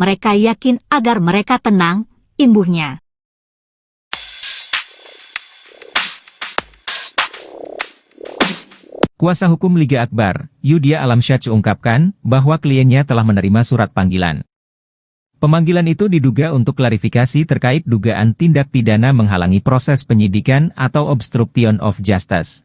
mereka yakin agar mereka tenang, imbuhnya. Kuasa hukum Liga Akbar, Yudhya Alamsyah ungkapkan bahwa kliennya telah menerima surat panggilan. Pemanggilan itu diduga untuk klarifikasi terkait dugaan tindak pidana menghalangi proses penyidikan atau obstruction of justice.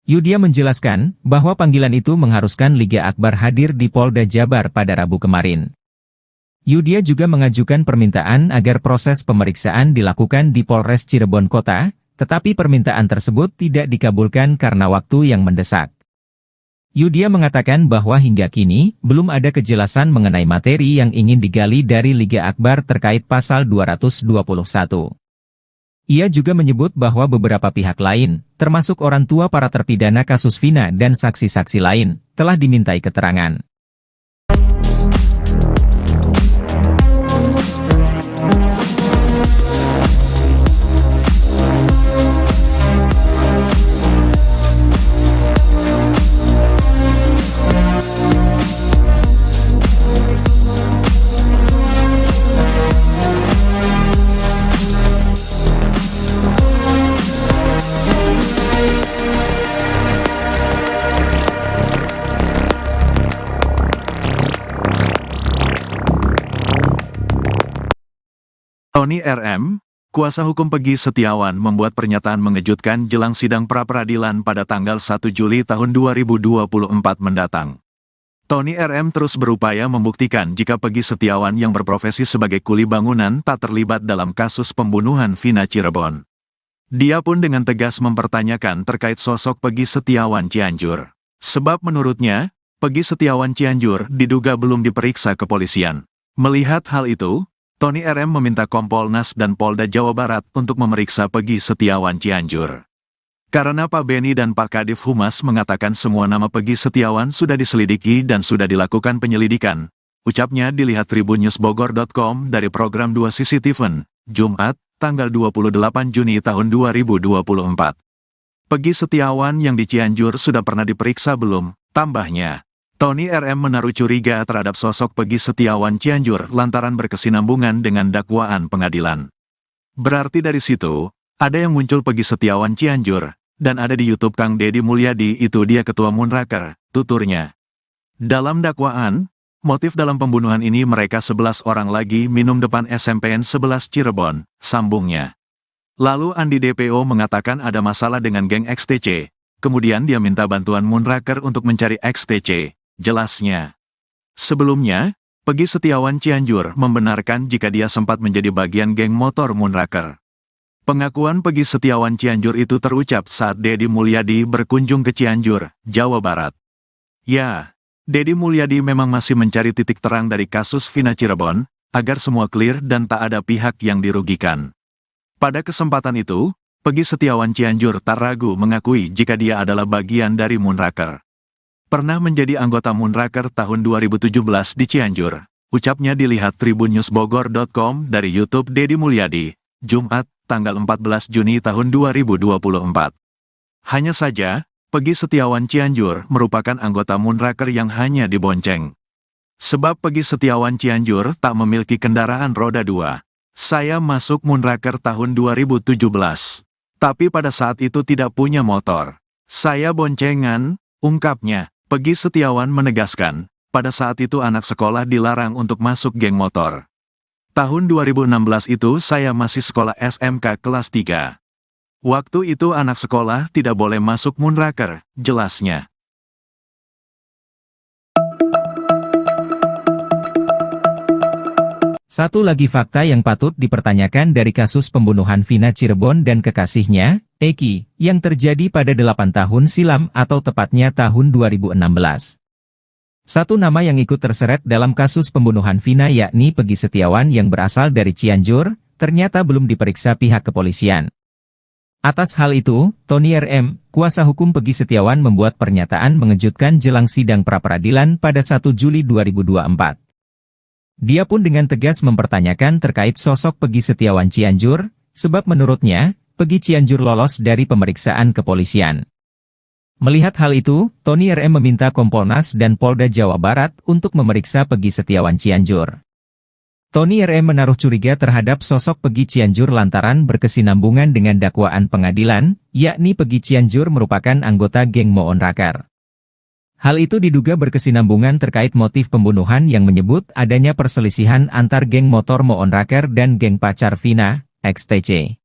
Yudhya menjelaskan bahwa panggilan itu mengharuskan Liga Akbar hadir di Polda Jabar pada Rabu kemarin. Yudhya juga mengajukan permintaan agar proses pemeriksaan dilakukan di Polres Cirebon Kota, tetapi permintaan tersebut tidak dikabulkan karena waktu yang mendesak. Yudhya mengatakan bahwa hingga kini, belum ada kejelasan mengenai materi yang ingin digali dari Liga Akbar terkait pasal 221. Ia juga menyebut bahwa beberapa pihak lain, termasuk orang tua para terpidana kasus Vina dan saksi-saksi lain, telah dimintai keterangan. Tony RM, kuasa hukum Peggy Setiawan membuat pernyataan mengejutkan jelang sidang pra-peradilan pada tanggal 1 Juli tahun 2024 mendatang. Tony RM terus berupaya membuktikan jika Peggy Setiawan yang berprofesi sebagai kuli bangunan tak terlibat dalam kasus pembunuhan Vina Cirebon. Dia pun dengan tegas mempertanyakan terkait sosok Peggy Setiawan Cianjur. Sebab menurutnya, Peggy Setiawan Cianjur diduga belum diperiksa kepolisian. Melihat hal itu, Tony RM meminta Kompolnas dan Polda Jawa Barat untuk memeriksa Peggy Setiawan Cianjur. Karena Pak Beni dan Pak Kadif Humas mengatakan semua nama Peggy Setiawan sudah diselidiki dan sudah dilakukan penyelidikan, ucapnya dilihat tribunnews.bogor.com dari program 2 Sisi Tiven, Jumat, tanggal 28 Juni tahun 2024. Peggy Setiawan yang di Cianjur sudah pernah diperiksa belum? Tambahnya, Tony RM menaruh curiga terhadap sosok Peggy Setiawan Cianjur lantaran berkesinambungan dengan dakwaan pengadilan. Berarti dari situ, ada yang muncul Peggy Setiawan Cianjur, dan ada di YouTube Kang Deddy Mulyadi itu dia ketua Munraker, tuturnya. Dalam dakwaan, motif dalam pembunuhan ini mereka 11 orang lagi minum depan SMPN 11 Cirebon, sambungnya. Lalu Andi DPO mengatakan ada masalah dengan geng XTC, kemudian dia minta bantuan Munraker untuk mencari XTC. Jelasnya. Sebelumnya, Peggy Setiawan Cianjur membenarkan jika dia sempat menjadi bagian geng motor Munraker. Pengakuan Peggy Setiawan Cianjur itu terucap saat Deddy Mulyadi berkunjung ke Cianjur, Jawa Barat. Ya, Deddy Mulyadi memang masih mencari titik terang dari kasus Vina Cirebon, agar semua clear dan tak ada pihak yang dirugikan. Pada kesempatan itu, Peggy Setiawan Cianjur tak ragu mengakui jika dia adalah bagian dari Munraker. Pernah menjadi anggota Munraker tahun 2017 di Cianjur, ucapnya dilihat tribunnews.bogor.com dari YouTube Deddy Mulyadi, Jumat, tanggal 14 Juni tahun 2024. Hanya saja, Peggy Setiawan Cianjur merupakan anggota Munraker yang hanya dibonceng. Sebab Peggy Setiawan Cianjur tak memiliki kendaraan roda 2. Saya masuk Munraker tahun 2017, tapi pada saat itu tidak punya motor. Saya boncengan, ungkapnya. Peggy Setiawan menegaskan, pada saat itu anak sekolah dilarang untuk masuk geng motor. Tahun 2016 itu saya masih sekolah SMK kelas 3. Waktu itu anak sekolah tidak boleh masuk Munraker, jelasnya. Satu lagi fakta yang patut dipertanyakan dari kasus pembunuhan Vina Cirebon dan kekasihnya, Eki, yang terjadi pada 8 tahun silam atau tepatnya tahun 2016. Satu nama yang ikut terseret dalam kasus pembunuhan Vina yakni Peggy Setiawan yang berasal dari Cianjur, ternyata belum diperiksa pihak kepolisian. Atas hal itu, Tony RM, kuasa hukum Peggy Setiawan membuat pernyataan mengejutkan jelang sidang pra-peradilan pada 1 Juli 2024. Dia pun dengan tegas mempertanyakan terkait sosok Peggy Setiawan Cianjur, sebab menurutnya, Peggy Cianjur lolos dari pemeriksaan kepolisian. Melihat hal itu, Tony RM meminta Kompolnas dan Polda Jawa Barat untuk memeriksa Peggy Setiawan Cianjur. Tony RM menaruh curiga terhadap sosok Peggy Cianjur lantaran berkesinambungan dengan dakwaan pengadilan, yakni Peggy Cianjur merupakan anggota geng Moon Raker. Hal itu diduga berkesinambungan terkait motif pembunuhan yang menyebut adanya perselisihan antar geng motor Moon Raker dan geng pacar Vina, XTC.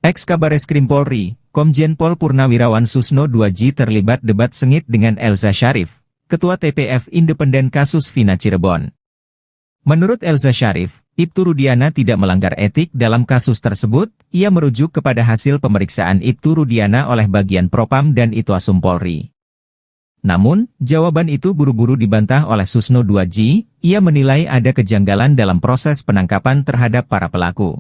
Ex-Kabareskrim Polri, Komjen Pol Purnawirawan Susno 2J terlibat debat sengit dengan Elza Syarif, Ketua TPF Independen kasus Vina Cirebon. Menurut Elza Syarif, Ibtu Rudiana tidak melanggar etik dalam kasus tersebut, ia merujuk kepada hasil pemeriksaan Ibtu Rudiana oleh bagian Propam dan Itwasum Polri. Namun, jawaban itu buru-buru dibantah oleh Susno 2J, ia menilai ada kejanggalan dalam proses penangkapan terhadap para pelaku.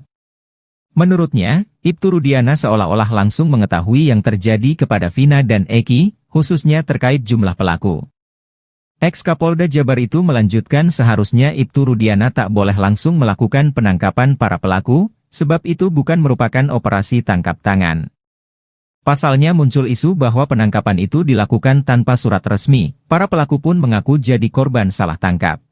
Menurutnya, Ibtu Rudiana seolah-olah langsung mengetahui yang terjadi kepada Vina dan Eki, khususnya terkait jumlah pelaku. Ex-Kapolda Jabar itu melanjutkan seharusnya Ibtu Rudiana tak boleh langsung melakukan penangkapan para pelaku, sebab itu bukan merupakan operasi tangkap tangan. Pasalnya muncul isu bahwa penangkapan itu dilakukan tanpa surat resmi, para pelaku pun mengaku jadi korban salah tangkap.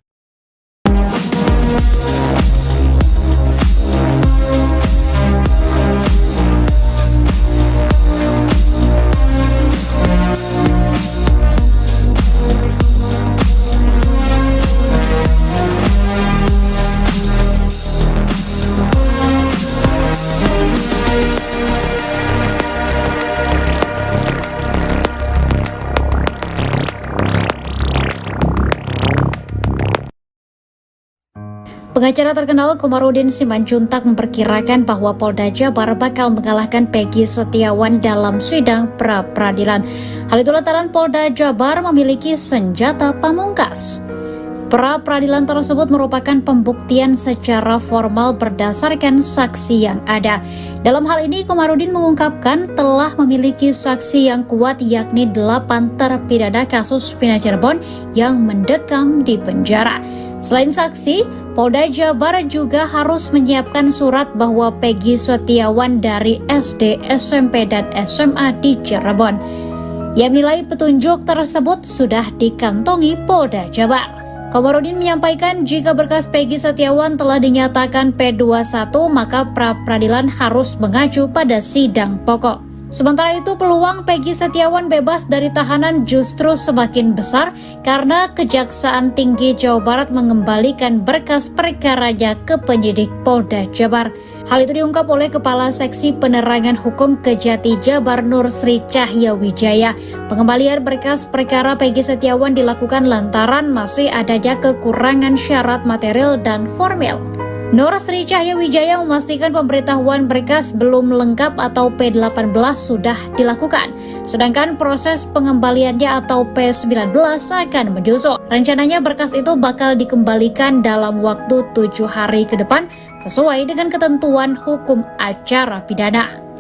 Pengacara terkenal Komarudin Simanjuntak memperkirakan bahwa Polda Jabar bakal mengalahkan Peggy Setiawan dalam sidang pra-peradilan. Hal itu lantaran Polda Jabar memiliki senjata pamungkas. Pra-peradilan tersebut merupakan pembuktian secara formal berdasarkan saksi yang ada. Dalam hal ini, Komarudin mengungkapkan telah memiliki saksi yang kuat yakni 8 terpidana kasus Vina Cirebon yang mendekam di penjara. Selain saksi, Polda Jabar juga harus menyiapkan surat bahwa Peggy Setiawan dari SD, SMP, dan SMA di Cirebon. Ia menilai petunjuk tersebut sudah dikantongi Polda Jabar. Komarudin menyampaikan jika berkas Peggy Setiawan telah dinyatakan P21, maka pra-peradilan harus mengacu pada sidang pokok. Sementara itu, peluang Peggy Setiawan bebas dari tahanan justru semakin besar karena Kejaksaan Tinggi Jawa Barat mengembalikan berkas perkaranya ke penyidik Polda Jabar. Hal itu diungkap oleh Kepala Seksi Penerangan Hukum Kejati Jabar Nur Sri Cahya Wijaya. Pengembalian berkas perkara Peggy Setiawan dilakukan lantaran masih adanya kekurangan syarat material dan formil. Nur Sri Cahya Wijaya memastikan pemberitahuan berkas belum lengkap atau P18 sudah dilakukan, sedangkan proses pengembaliannya atau P19 akan menyusul. Rencananya berkas itu bakal dikembalikan dalam waktu 7 hari ke depan sesuai dengan ketentuan hukum acara pidana.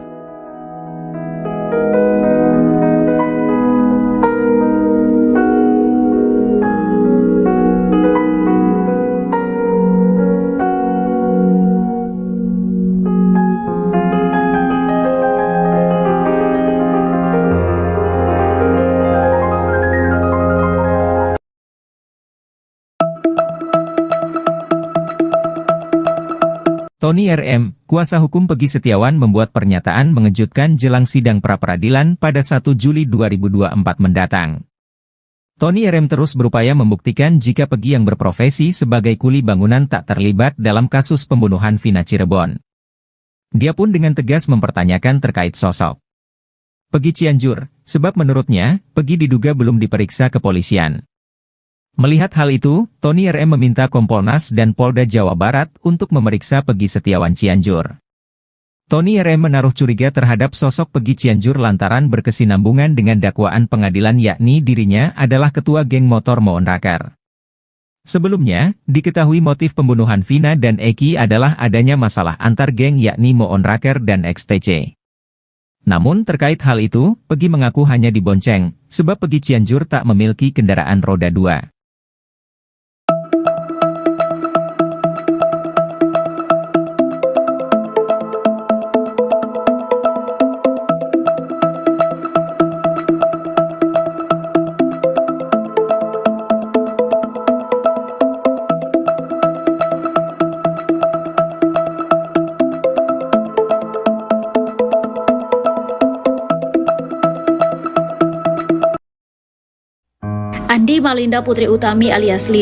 Tony RM, kuasa hukum Peggy Setiawan membuat pernyataan mengejutkan jelang sidang pra-peradilan pada 1 Juli 2024 mendatang. Tony RM terus berupaya membuktikan jika Peggy yang berprofesi sebagai kuli bangunan tak terlibat dalam kasus pembunuhan Vina Cirebon. Dia pun dengan tegas mempertanyakan terkait sosok Peggy Cianjur, sebab menurutnya, Peggy diduga belum diperiksa kepolisian. Melihat hal itu, Tony RM meminta Kompolnas dan Polda Jawa Barat untuk memeriksa Peggy Setiawan Cianjur. Tony RM menaruh curiga terhadap sosok Peggy Cianjur lantaran berkesinambungan dengan dakwaan pengadilan yakni dirinya adalah ketua geng motor Moon Raker. Sebelumnya, diketahui motif pembunuhan Vina dan Eki adalah adanya masalah antar geng yakni Moon Raker dan XTC. Namun terkait hal itu, Peggy mengaku hanya dibonceng, sebab Peggy Cianjur tak memiliki kendaraan roda 2. Andi Malinda Putri Utami alias